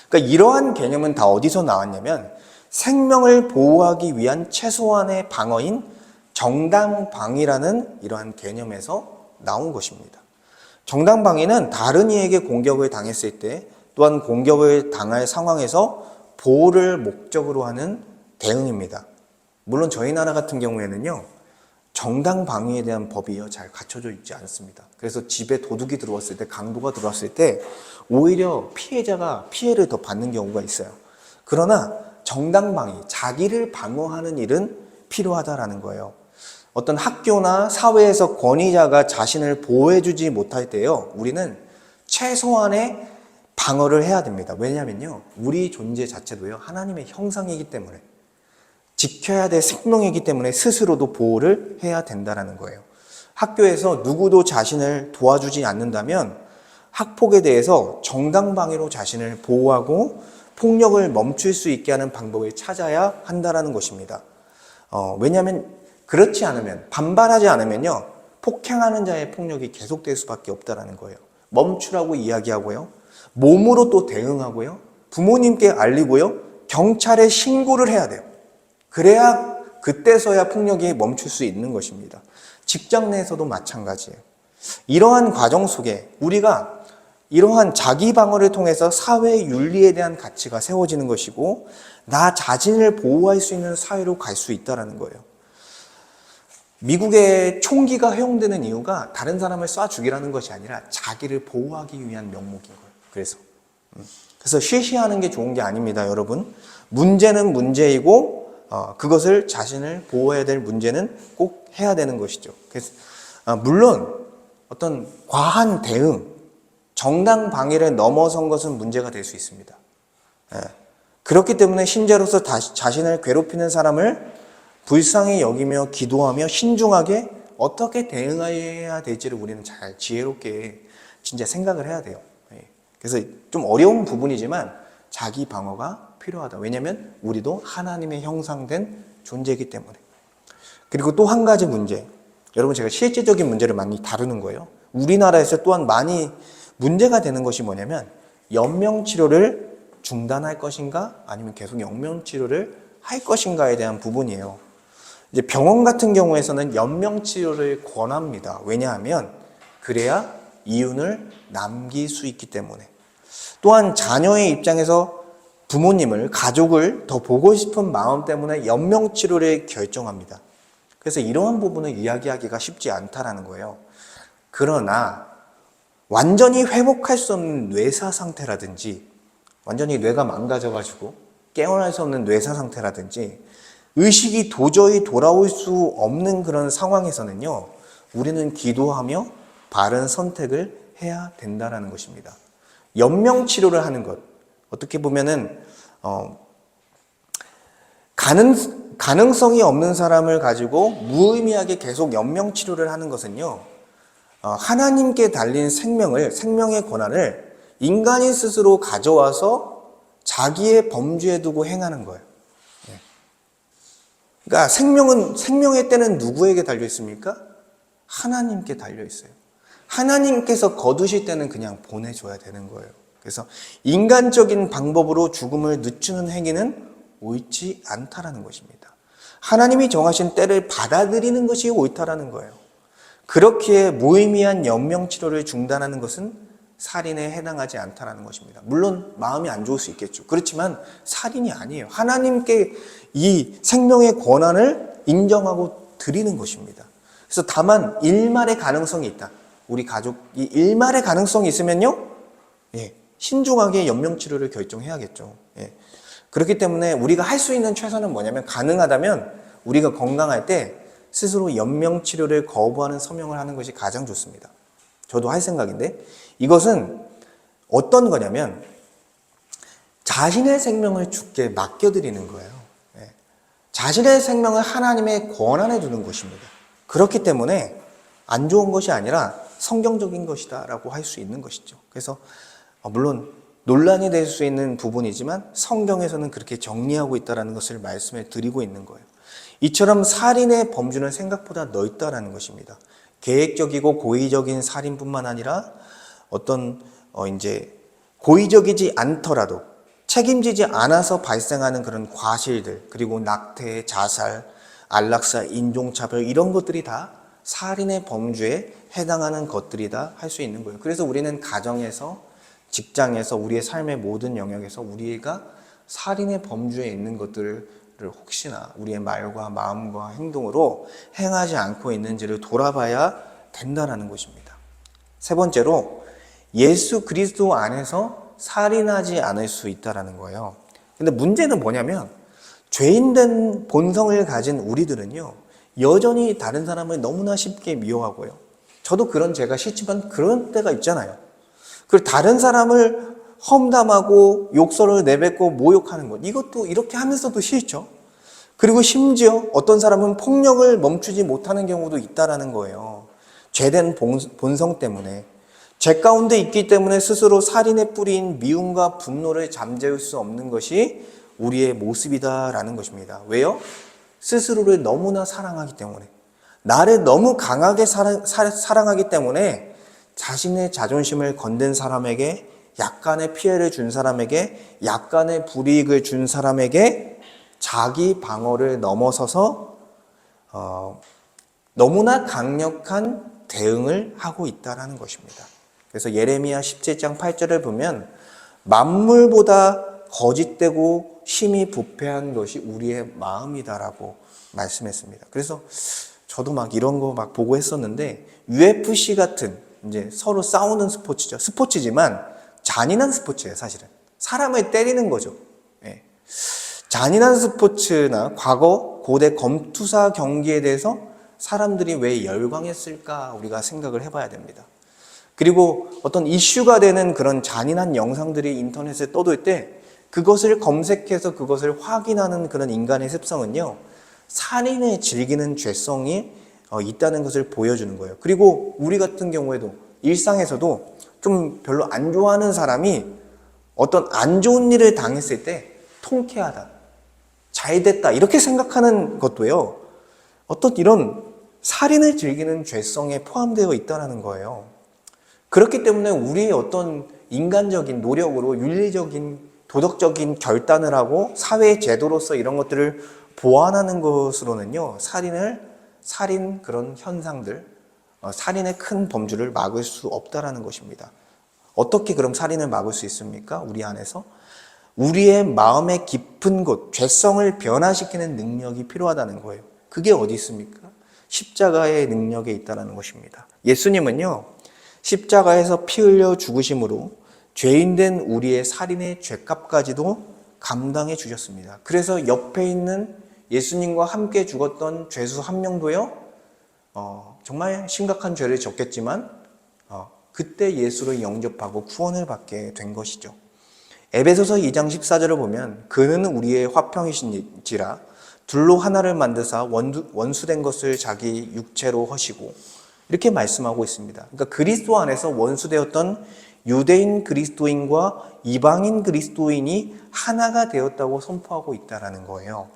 S1: 그러니까 이러한 개념은 다 어디서 나왔냐면 생명을 보호하기 위한 최소한의 방어인 정당방위라는 이러한 개념에서 나온 것입니다. 정당방위는 다른 이에게 공격을 당했을 때 또한 공격을 당할 상황에서 보호를 목적으로 하는 대응입니다. 물론 저희 나라 같은 경우에는요, 정당방위에 대한 법이요 잘 갖춰져 있지 않습니다. 그래서 집에 도둑이 들어왔을 때, 강도가 들어왔을 때 오히려 피해자가 피해를 더 받는 경우가 있어요. 그러나 정당방위, 자기를 방어하는 일은 필요하다라는 거예요. 어떤 학교나 사회에서 권위자가 자신을 보호해주지 못할 때요, 우리는 최소한의 방어를 해야 됩니다. 왜냐하면요, 우리 존재 자체도요, 하나님의 형상이기 때문에, 지켜야 될 생명이기 때문에 스스로도 보호를 해야 된다는 거예요. 학교에서 누구도 자신을 도와주지 않는다면 학폭에 대해서 정당방위로 자신을 보호하고 폭력을 멈출 수 있게 하는 방법을 찾아야 한다는 것입니다. 왜냐하면 그렇지 않으면, 반발하지 않으면요, 폭행하는 자의 폭력이 계속될 수밖에 없다는 거예요. 멈추라고 이야기하고요, 몸으로 또 대응하고요, 부모님께 알리고요, 경찰에 신고를 해야 돼요. 그래야 그때서야 폭력이 멈출 수 있는 것입니다. 직장 내에서도 마찬가지예요. 이러한 과정 속에 우리가 이러한 자기 방어를 통해서 사회의 윤리에 대한 가치가 세워지는 것이고 나 자신을 보호할 수 있는 사회로 갈 수 있다는 거예요. 미국의 총기가 허용되는 이유가 다른 사람을 쏴 죽이라는 것이 아니라 자기를 보호하기 위한 명목인 거예요. 그래서 쉬쉬하는 게 좋은 게 아닙니다, 여러분. 문제는 문제이고 그것을 자신을 보호해야 될 문제는 꼭 해야 되는 것이죠. 그래서 물론 어떤 과한 대응, 정당 방위를 넘어선 것은 문제가 될 수 있습니다. 그렇기 때문에 신자로서 자신을 괴롭히는 사람을 불쌍히 여기며 기도하며 신중하게 어떻게 대응해야 될지를 우리는 잘 지혜롭게 진짜 생각을 해야 돼요. 그래서 좀 어려운 부분이지만 자기 방어가 필요하다. 왜냐하면 우리도 하나님의 형상된 존재이기 때문에. 그리고 또 한 가지 문제, 여러분 제가 실제적인 문제를 많이 다루는 거예요. 우리나라에서 또한 많이 문제가 되는 것이 뭐냐면 연명치료를 중단할 것인가 아니면 계속 연명치료를 할 것인가에 대한 부분이에요. 이제 병원 같은 경우에서는 연명치료를 권합니다. 왜냐하면 그래야 이윤을 남길 수 있기 때문에. 또한 자녀의 입장에서 부모님을, 가족을 더 보고 싶은 마음 때문에 연명치료를 결정합니다. 그래서 이러한 부분을 이야기하기가 쉽지 않다라는 거예요. 그러나 완전히 회복할 수 없는 뇌사 상태라든지 완전히 뇌가 망가져가지고 깨어날 수 없는 뇌사 상태라든지 의식이 도저히 돌아올 수 없는 그런 상황에서는요, 우리는 기도하며 바른 선택을 해야 된다라는 것입니다. 연명 치료를 하는 것, 어떻게 보면은 가능성이 없는 사람을 가지고 무의미하게 계속 연명 치료를 하는 것은요, 하나님께 달린 생명의 권한을 인간이 스스로 가져와서 자기의 범주에 두고 행하는 거예요. 그러니까 생명의 때는 누구에게 달려 있습니까? 하나님께 달려 있어요. 하나님께서 거두실 때는 그냥 보내줘야 되는 거예요. 그래서 인간적인 방법으로 죽음을 늦추는 행위는 옳지 않다라는 것입니다. 하나님이 정하신 때를 받아들이는 것이 옳다라는 거예요. 그렇기에 무의미한 연명치료를 중단하는 것은 살인에 해당하지 않다라는 것입니다. 물론 마음이 안 좋을 수 있겠죠. 그렇지만 살인이 아니에요. 하나님께 이 생명의 권한을 인정하고 드리는 것입니다. 그래서 다만 일말의 가능성이 있다. 우리 가족이 일말의 가능성이 있으면요, 신중하게 연명치료를 결정해야겠죠. 그렇기 때문에 우리가 할 수 있는 최선은 뭐냐면, 가능하다면 우리가 건강할 때 스스로 연명치료를 거부하는 서명을 하는 것이 가장 좋습니다. 저도 할 생각인데, 이것은 어떤 거냐면 자신의 생명을 주께 맡겨드리는 거예요. 자신의 생명을 하나님의 권한에 두는 것입니다. 그렇기 때문에 안 좋은 것이 아니라 성경적인 것이다 라고 할 수 있는 것이죠. 그래서 물론 논란이 될 수 있는 부분이지만 성경에서는 그렇게 정리하고 있다는 것을 말씀을 드리고 있는 거예요. 이처럼 살인의 범주는 생각보다 넓다라는 것입니다. 계획적이고 고의적인 살인뿐만 아니라 고의적이지 않더라도 책임지지 않아서 발생하는 그런 과실들, 그리고 낙태, 자살, 안락사, 인종차별, 이런 것들이 다 살인의 범주에 해당하는 것들이다 할 수 있는 거예요. 그래서 우리는 가정에서, 직장에서, 우리의 삶의 모든 영역에서 우리가 살인의 범주에 있는 것들을 혹시나 우리의 말과 마음과 행동으로 행하지 않고 있는지를 돌아봐야 된다는 것입니다. 세 번째로, 예수 그리스도 안에서 살인하지 않을 수 있다는 거예요. 근데 문제는 뭐냐면, 죄인된 본성을 가진 우리들은요, 여전히 다른 사람을 너무나 쉽게 미워하고요. 저도 그런 죄가 싫지만 그런 때가 있잖아요. 그리고 다른 사람을 험담하고 욕설을 내뱉고 모욕하는 것, 이것도 이렇게 하면서도 싫죠. 그리고 심지어 어떤 사람은 폭력을 멈추지 못하는 경우도 있다라는 거예요. 죄된 본성 때문에. 죄 가운데 있기 때문에 스스로 살인의 뿌리인 미움과 분노를 잠재울 수 없는 것이 우리의 모습이다라는 것입니다. 왜요? 스스로를 너무나 사랑하기 때문에, 나를 너무 강하게 사랑하기 때문에 자신의 자존심을 건든 사람에게, 약간의 피해를 준 사람에게, 약간의 불이익을 준 사람에게 자기 방어를 넘어서서 너무나 강력한 대응을 하고 있다는 것입니다. 그래서 예레미야 17장 8절을 보면, 만물보다 거짓되고 힘이 부패한 것이 우리의 마음이다라고 말씀했습니다. 그래서 저도 이런 거 보고 했었는데, UFC 같은 이제 서로 싸우는 스포츠죠. 스포츠지만 잔인한 스포츠예요, 사실은. 사람을 때리는 거죠. 잔인한 스포츠나 과거 고대 검투사 경기에 대해서 사람들이 왜 열광했을까 우리가 생각을 해봐야 됩니다. 그리고 어떤 이슈가 되는 그런 잔인한 영상들이 인터넷에 떠돌 때 그것을 검색해서 그것을 확인하는 그런 인간의 습성은요, 살인을 즐기는 죄성이 있다는 것을 보여주는 거예요. 그리고 우리 같은 경우에도 일상에서도 좀 별로 안 좋아하는 사람이 어떤 안 좋은 일을 당했을 때 통쾌하다, 잘됐다, 이렇게 생각하는 것도요, 어떤 이런 살인을 즐기는 죄성에 포함되어 있다는 거예요. 그렇기 때문에 우리의 어떤 인간적인 노력으로 윤리적인 도덕적인 결단을 하고 사회의 제도로서 이런 것들을 보완하는 것으로는요, 살인 그런 현상들, 살인의 큰 범주를 막을 수 없다라는 것입니다. 어떻게 그럼 살인을 막을 수 있습니까? 우리 안에서 우리의 마음의 깊은 곳, 죄성을 변화시키는 능력이 필요하다는 거예요. 그게 어디 있습니까? 십자가의 능력에 있다는 것입니다. 예수님은요, 십자가에서 피 흘려 죽으심으로 죄인된 우리의 살인의 죄값까지도 감당해 주셨습니다. 그래서 옆에 있는 예수님과 함께 죽었던 죄수 한 명도요, 정말 심각한 죄를 졌겠지만 그때 예수를 영접하고 구원을 받게 된 것이죠. 에베소서 2장 14절을 보면 그는 우리의 화평이신지라 둘로 하나를 만드사 원수된 것을 자기 육체로 허시고, 이렇게 말씀하고 있습니다. 그러니까 그리스도 안에서 원수되었던 유대인 그리스도인과 이방인 그리스도인이 하나가 되었다고 선포하고 있다는 거예요.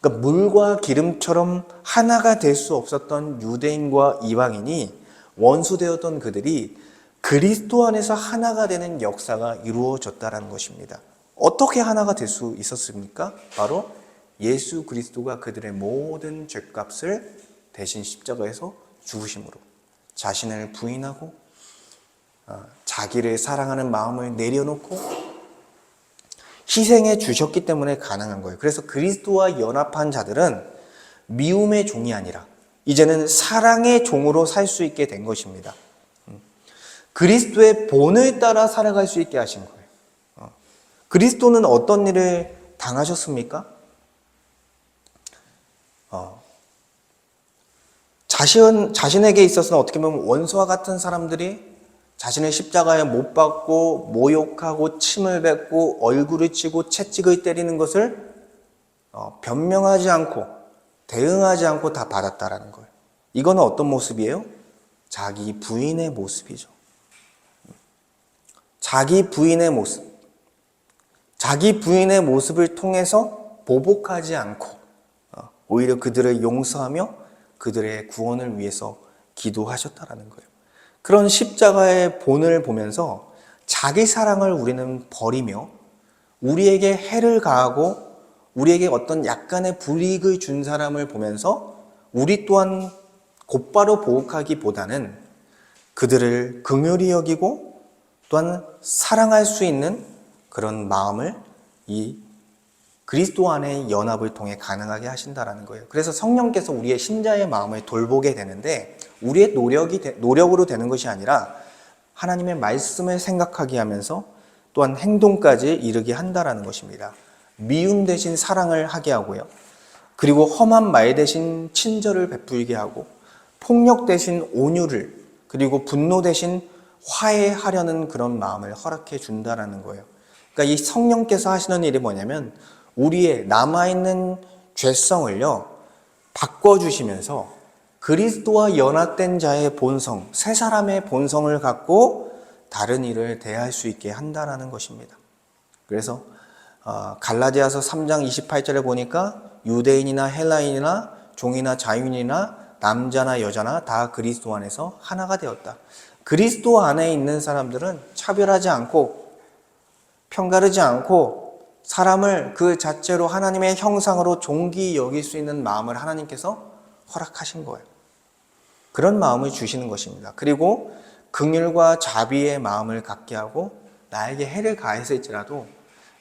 S1: 그러니까 물과 기름처럼 하나가 될 수 없었던 유대인과 이방인이, 원수되었던 그들이 그리스도 안에서 하나가 되는 역사가 이루어졌다는 것입니다. 어떻게 하나가 될 수 있었습니까? 바로 예수 그리스도가 그들의 모든 죄값을 대신 십자가에서 죽으심으로, 자신을 부인하고 자기를 사랑하는 마음을 내려놓고 희생해 주셨기 때문에 가능한 거예요. 그래서 그리스도와 연합한 자들은 미움의 종이 아니라 이제는 사랑의 종으로 살 수 있게 된 것입니다. 그리스도의 본을 따라 살아갈 수 있게 하신 거예요. 그리스도는 어떤 일을 당하셨습니까? 자신에게 있어서는 어떻게 보면 원수와 같은 사람들이 자신을 십자가에 못 박고 모욕하고 침을 뱉고 얼굴을 치고 채찍을 때리는 것을 변명하지 않고 대응하지 않고 다 받았다라는 거예요. 이거는 어떤 모습이에요? 자기 부인의 모습이죠. 자기 부인의 모습. 자기 부인의 모습을 통해서 보복하지 않고 오히려 그들을 용서하며 그들의 구원을 위해서 기도하셨다라는 거예요. 그런 십자가의 본을 보면서 자기 사랑을 우리는 버리며 우리에게 해를 가하고 우리에게 어떤 약간의 불이익을 준 사람을 보면서 우리 또한 곧바로 보복하기보다는 그들을 긍휼히 여기고 또한 사랑할 수 있는 그런 마음을 이 그리스도 안의 연합을 통해 가능하게 하신다라는 거예요. 그래서 성령께서 우리의 신자의 마음을 돌보게 되는데 우리의 노력으로 되는 것이 아니라 하나님의 말씀을 생각하게 하면서 또한 행동까지 이르게 한다라는 것입니다. 미움 대신 사랑을 하게 하고요. 그리고 험한 말 대신 친절을 베풀게 하고 폭력 대신 온유를, 그리고 분노 대신 화해하려는 그런 마음을 허락해 준다라는 거예요. 그러니까 이 성령께서 하시는 일이 뭐냐면 우리의 남아있는 죄성을요 바꿔주시면서 그리스도와 연합된 자의 본성, 새 사람의 본성을 갖고 다른 일을 대할 수 있게 한다라는 것입니다. 그래서 갈라디아서 3장 28절에 보니까 유대인이나 헬라인이나 종이나 자유인이나 남자나 여자나 다 그리스도 안에서 하나가 되었다. 그리스도 안에 있는 사람들은 차별하지 않고 편가르지 않고 사람을 그 자체로 하나님의 형상으로 존귀 여길 수 있는 마음을 하나님께서 허락하신 거예요. 그런 마음을 주시는 것입니다. 그리고 긍휼과 자비의 마음을 갖게 하고 나에게 해를 가했을지라도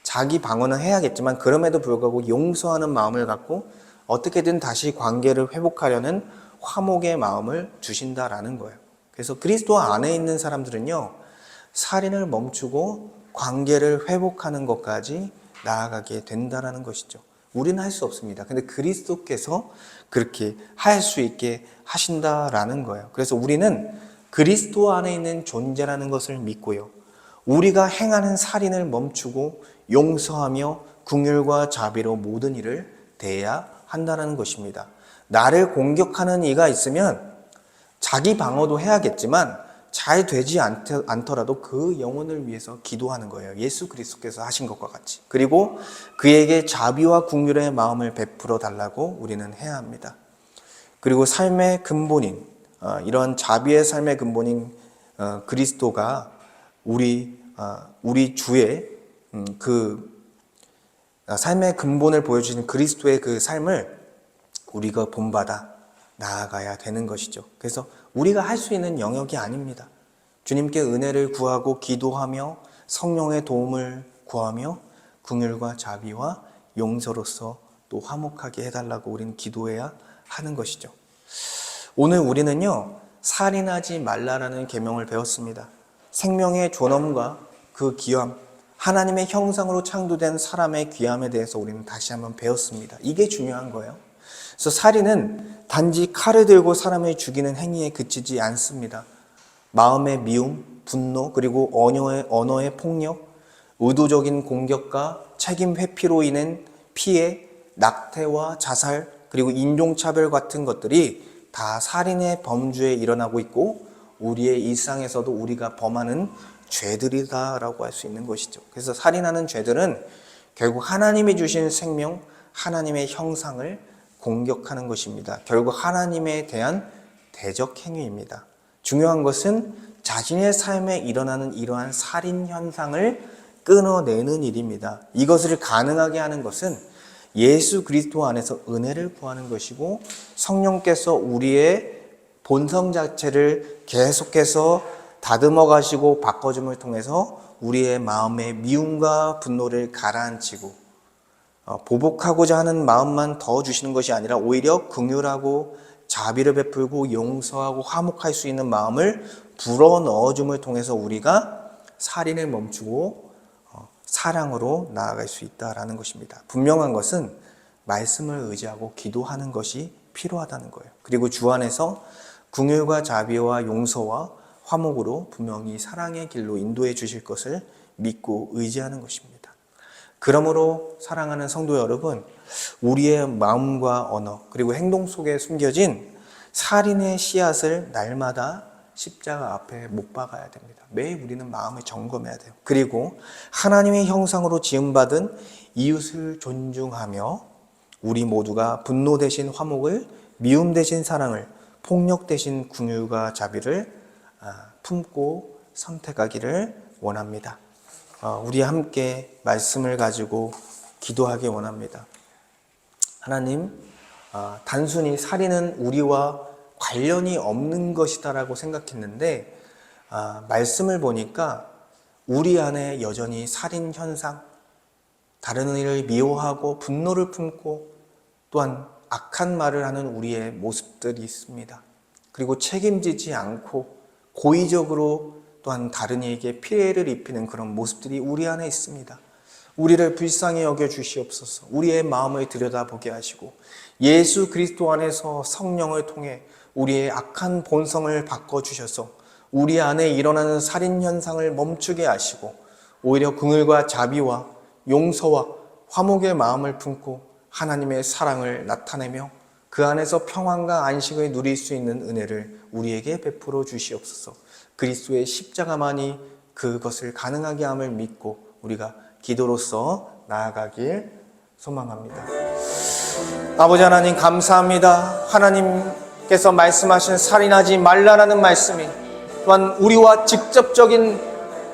S1: 자기 방어는 해야겠지만 그럼에도 불구하고 용서하는 마음을 갖고 어떻게든 다시 관계를 회복하려는 화목의 마음을 주신다라는 거예요. 그래서 그리스도 안에 있는 사람들은요 살인을 멈추고 관계를 회복하는 것까지 나아가게 된다라는 것이죠. 우리는 할 수 없습니다. 근데 그리스도께서 그렇게 할 수 있게 하신다라는 거예요. 그래서 우리는 그리스도 안에 있는 존재라는 것을 믿고요. 우리가 행하는 살인을 멈추고 용서하며 긍휼과 자비로 모든 일을 대해야 한다는 것입니다. 나를 공격하는 이가 있으면 자기 방어도 해야겠지만 잘 되지 않더라도 그 영혼을 위해서 기도하는 거예요. 예수 그리스도께서 하신 것과 같이. 그리고 그에게 자비와 긍휼의 마음을 베풀어 달라고 우리는 해야 합니다. 그리고 삶의 근본인, 이런 자비의 삶의 근본인 그리스도가 우리 주의 그 삶의 근본을 보여주신 그리스도의 그 삶을 우리가 본받아 나아가야 되는 것이죠. 그래서 우리가 할 수 있는 영역이 아닙니다. 주님께 은혜를 구하고 기도하며 성령의 도움을 구하며 긍휼과 자비와 용서로서 또 화목하게 해달라고 우리는 기도해야 하는 것이죠. 오늘 우리는요 살인하지 말라라는 계명을 배웠습니다. 생명의 존엄과 그 귀함, 하나님의 형상으로 창조된 사람의 귀함에 대해서 우리는 다시 한번 배웠습니다. 이게 중요한 거예요. 그래서 살인은 단지 칼을 들고 사람을 죽이는 행위에 그치지 않습니다. 마음의 미움, 분노, 그리고 언어의 폭력, 의도적인 공격과 책임 회피로 인한 피해, 낙태와 자살, 그리고 인종차별 같은 것들이 다 살인의 범주에 일어나고 있고 우리의 일상에서도 우리가 범하는 죄들이다라고 할 수 있는 것이죠. 그래서 살인하는 죄들은 결국 하나님이 주신 생명, 하나님의 형상을 공격하는 것입니다. 결국 하나님에 대한 대적 행위입니다. 중요한 것은 자신의 삶에 일어나는 이러한 살인 현상을 끊어내는 일입니다. 이것을 가능하게 하는 것은 예수 그리스도 안에서 은혜를 구하는 것이고 성령께서 우리의 본성 자체를 계속해서 다듬어 가시고 바꿔줌을 통해서 우리의 마음의 미움과 분노를 가라앉히고 보복하고자 하는 마음만 더 주시는 것이 아니라 오히려 긍휼하고 자비를 베풀고 용서하고 화목할 수 있는 마음을 불어넣어줌을 통해서 우리가 살인을 멈추고 사랑으로 나아갈 수 있다라는 것입니다. 분명한 것은 말씀을 의지하고 기도하는 것이 필요하다는 거예요. 그리고 주 안에서 긍휼과 자비와 용서와 화목으로 분명히 사랑의 길로 인도해 주실 것을 믿고 의지하는 것입니다. 그러므로 사랑하는 성도 여러분, 우리의 마음과 언어 그리고 행동 속에 숨겨진 살인의 씨앗을 날마다 십자가 앞에 못 박아야 됩니다. 매일 우리는 마음을 점검해야 돼요. 그리고 하나님의 형상으로 지음받은 이웃을 존중하며 우리 모두가 분노 대신 화목을, 미움 대신 사랑을, 폭력 대신 긍휼과 자비를 품고 선택하기를 원합니다. 우리 함께 말씀을 가지고 기도하기 원합니다. 하나님, 단순히 살인은 우리와 관련이 없는 것이다라고 생각했는데 말씀을 보니까 우리 안에 여전히 살인 현상, 다른 이를 미워하고 분노를 품고 또한 악한 말을 하는 우리의 모습들이 있습니다. 그리고 책임지지 않고 고의적으로 또한 다른 이에게 피해를 입히는 그런 모습들이 우리 안에 있습니다. 우리를 불쌍히 여겨 주시옵소서. 우리의 마음을 들여다보게 하시고 예수 그리스도 안에서 성령을 통해 우리의 악한 본성을 바꿔주셔서 우리 안에 일어나는 살인 현상을 멈추게 하시고 오히려 긍휼과 자비와 용서와 화목의 마음을 품고 하나님의 사랑을 나타내며 그 안에서 평안과 안식을 누릴 수 있는 은혜를 우리에게 베풀어 주시옵소서. 그리스도의 십자가만이 그것을 가능하게 함을 믿고 우리가 기도로서 나아가길 소망합니다. 아버지 하나님 감사합니다. 하나님께서 말씀하신 살인하지 말라라는 말씀이 또한 우리와 직접적인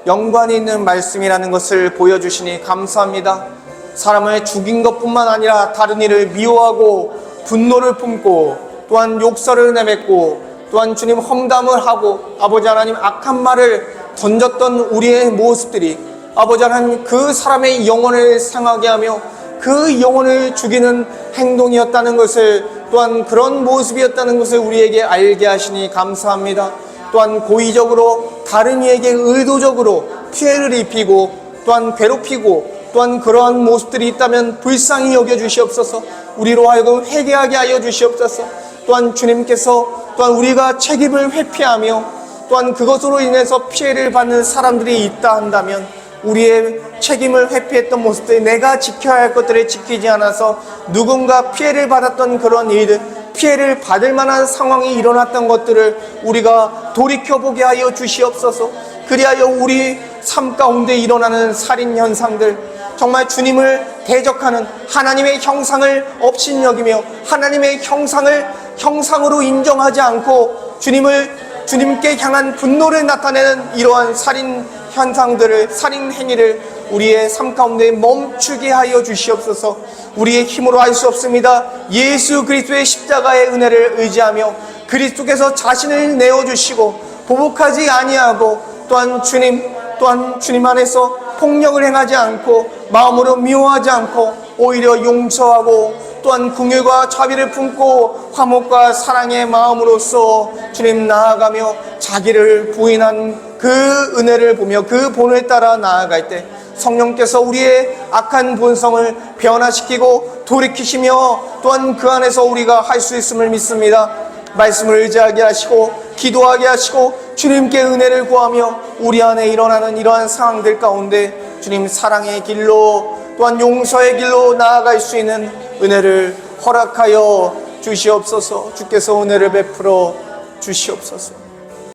S1: 연관이 있는 말씀이라는 것을 보여주시니 감사합니다. 사람을 죽인 것뿐만 아니라 다른 이를 미워하고 분노를 품고 또한 욕설을 내뱉고 또한 주님 험담을 하고 아버지 하나님 악한 말을 던졌던 우리의 모습들이 아버지 하나님 그 사람의 영혼을 상하게 하며 그 영혼을 죽이는 행동이었다는 것을 또한 그런 모습이었다는 것을 우리에게 알게 하시니 감사합니다. 또한 고의적으로 다른 이에게 의도적으로 피해를 입히고 또한 괴롭히고 또한 그러한 모습들이 있다면 불쌍히 여겨주시옵소서. 우리로 하여금 회개하게 하여 주시옵소서. 또한 주님께서 또한 우리가 책임을 회피하며 또한 그것으로 인해서 피해를 받는 사람들이 있다 한다면 우리의 책임을 회피했던 모습들, 내가 지켜야 할 것들을 지키지 않아서 누군가 피해를 받았던 그런 일들, 피해를 받을 만한 상황이 일어났던 것들을 우리가 돌이켜보게 하여 주시옵소서. 그리하여 우리 삶 가운데 일어나는 살인 현상들, 정말 주님을 대적하는 하나님의 형상을 업신여기며 하나님의 형상을 형상으로 인정하지 않고 주님께 향한 분노를 나타내는 이러한 살인 현상들을, 살인 행위를 우리의 삶 가운데 멈추게 하여 주시옵소서. 우리의 힘으로 할 수 없습니다. 예수 그리스도의 십자가의 은혜를 의지하며 그리스도께서 자신을 내어주시고 보복하지 아니하고 또한 주님 안에서 폭력을 행하지 않고 마음으로 미워하지 않고 오히려 용서하고 또한 긍휼과 자비를 품고 화목과 사랑의 마음으로써 주님 나아가며 자기를 부인한 그 은혜를 보며 그 본을 따라 나아갈 때 성령께서 우리의 악한 본성을 변화시키고 돌이키시며 또한 그 안에서 우리가 할 수 있음을 믿습니다. 말씀을 의지하게 하시고 기도하게 하시고 주님께 은혜를 구하며 우리 안에 일어나는 이러한 상황들 가운데 주님 사랑의 길로 또한 용서의 길로 나아갈 수 있는 은혜를 허락하여 주시옵소서. 주께서 은혜를 베풀어 주시옵소서.